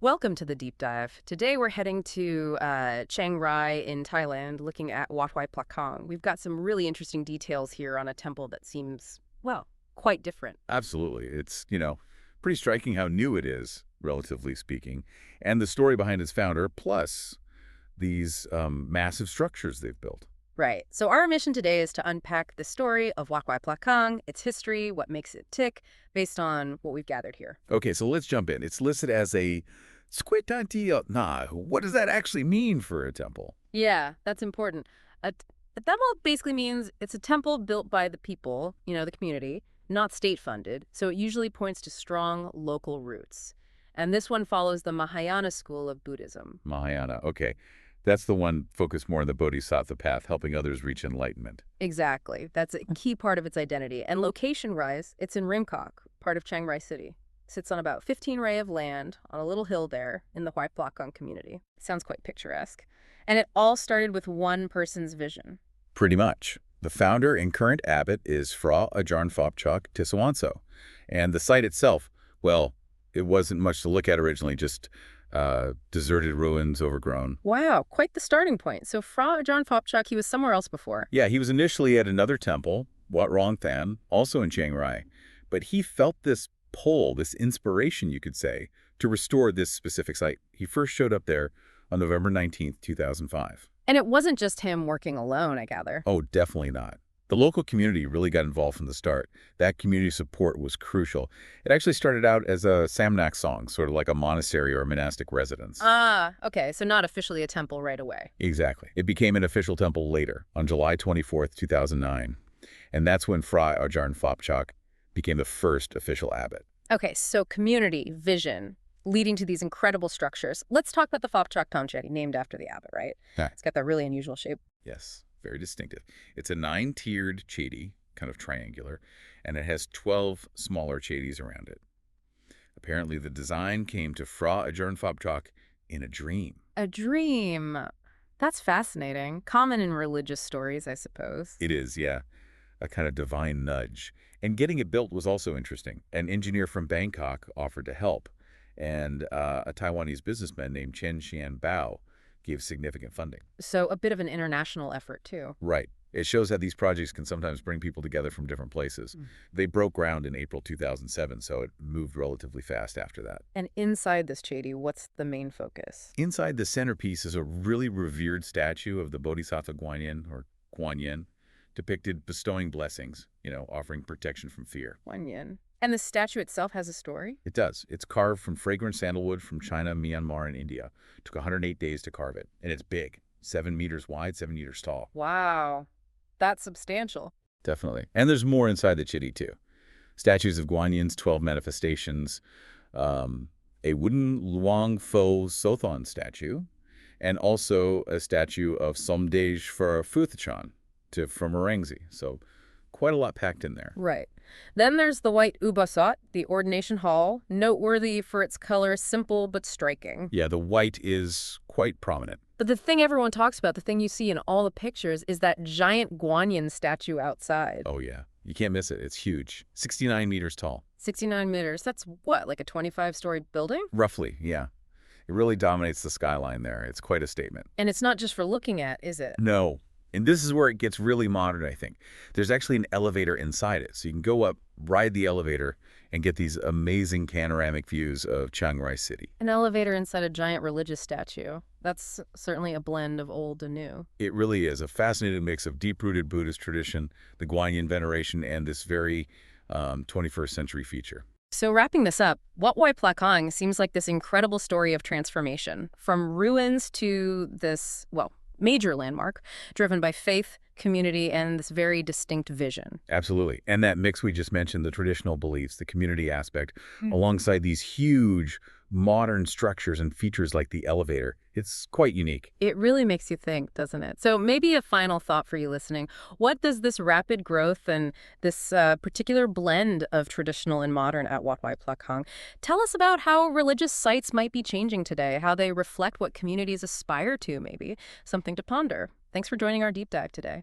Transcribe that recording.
Welcome to the deep dive. Today we're heading to Chiang Rai in Thailand, looking at Wat Huay Pla Kang. We've got some really interesting details here on a temple that seems, well, quite different. Absolutely. It's, pretty striking how new it is, relatively speaking, and the story behind its founder, plus these massive structures they've built. Right. So our mission today is to unpack the story of Wat Huay Pla Kang, its history, what makes it tick, based on what we've gathered here. Okay, so let's jump in. It's listed as a Squetanti. What does that actually mean for a temple? Yeah, that's important. A temple basically means it's a temple built by the people, the community, not state-funded, so it usually points to strong local roots. And this one follows the Mahayana school of Buddhism. Mahayana, okay. That's the one focused more on the bodhisattva path, helping others reach enlightenment. Exactly. That's a key part of its identity. And location-wise, it's in Rimkok, part of Chiang Rai City. Sits on about 15 ray of land on a little hill there in the Huay Pla Kang community. Sounds quite picturesque. And it all started with one person's vision. Pretty much. The founder and current abbot is Phra Ajahn Phopchok Tiswanso. And the site itself, well, it wasn't much to look at originally, just deserted ruins, overgrown. Wow, quite the starting point. So Phra Ajahn Phopchok, he was somewhere else before. Yeah, he was initially at another temple, Wat Rong Than, also in Chiang Rai. But he felt this pull, this inspiration, you could say, to restore this specific site. He first showed up there on November 19th, 2005. And it wasn't just him working alone, I gather. Oh, definitely not. The local community really got involved from the start. That community support was crucial. It actually started out as a Samnak song, sort of like a monastery or a monastic residence. Ah, okay, so not officially a temple right away. Exactly. It became an official temple later, on July 24th, 2009. And that's when Phra Ajahn Phopchok became the first official abbot. Okay, so community, vision, leading to these incredible structures. Let's talk about the Phopchok Tomche, named after the abbot, right? Ah. It's got that really unusual shape. Yes, very distinctive. It's a 9-tiered chedi, kind of triangular, and it has 12 smaller chedis around it. Apparently, the design came to Phra Ajahn Phopchok in a dream. A dream. That's fascinating. Common in religious stories, I suppose. It is, yeah. A kind of divine nudge. And getting it built was also interesting. An engineer from Bangkok offered to help, and a Taiwanese businessman named Chen Xian Bao gave significant funding. So a bit of an international effort, too. Right. It shows how these projects can sometimes bring people together from different places. They broke ground in April 2007, so it moved relatively fast after that. And inside this chedi, what's the main focus? Inside the centerpiece is a really revered statue of the Bodhisattva Guanyin, or Guanyin, depicted bestowing blessings, offering protection from fear. Guanyin. And the statue itself has a story? It does. It's carved from fragrant sandalwood from China, Myanmar, and India. It took 108 days to carve it. And it's big, 7 meters wide, 7 meters tall. Wow. That's substantial. Definitely. And there's more inside the chidi, too. Statues of Guanyin's 12 manifestations, a wooden Luang Pho Sothon statue, and also a statue of Somdej for Futhachan from Orangzi. So quite a lot packed in there. Right. Then there's the white ubasot, the ordination hall, noteworthy for its color, simple but striking. Yeah, the white is quite prominent. But the thing everyone talks about, the thing you see in all the pictures, is that giant Guanyin statue outside. Oh, yeah. You can't miss it. It's huge. 69 meters tall. 69 meters. That's what, like a 25-story building? Roughly, yeah. It really dominates the skyline there. It's quite a statement. And it's not just for looking at, is it? No. And this is where it gets really modern, I think. There's actually an elevator inside it. So you can go up, ride the elevator, and get these amazing panoramic views of Chiang Rai City. An elevator inside a giant religious statue. That's certainly a blend of old and new. It really is a fascinating mix of deep-rooted Buddhist tradition, the Guanyin veneration, and this very 21st century feature. So wrapping this up, Wat Huay Pla Kang seems like this incredible story of transformation. From ruins to this, major landmark driven by faith, community, and this very distinct vision. Absolutely. And that mix we just mentioned, the traditional beliefs, the community aspect, alongside these huge modern structures and features like the elevator, it's quite unique. It really makes you think, doesn't it? So maybe a final thought for you listening. What does this rapid growth and this particular blend of traditional and modern at Wat Huay Pla Kang tell us about how religious sites might be changing today, how they reflect what communities aspire to, maybe? Something to ponder. Thanks for joining our deep dive today.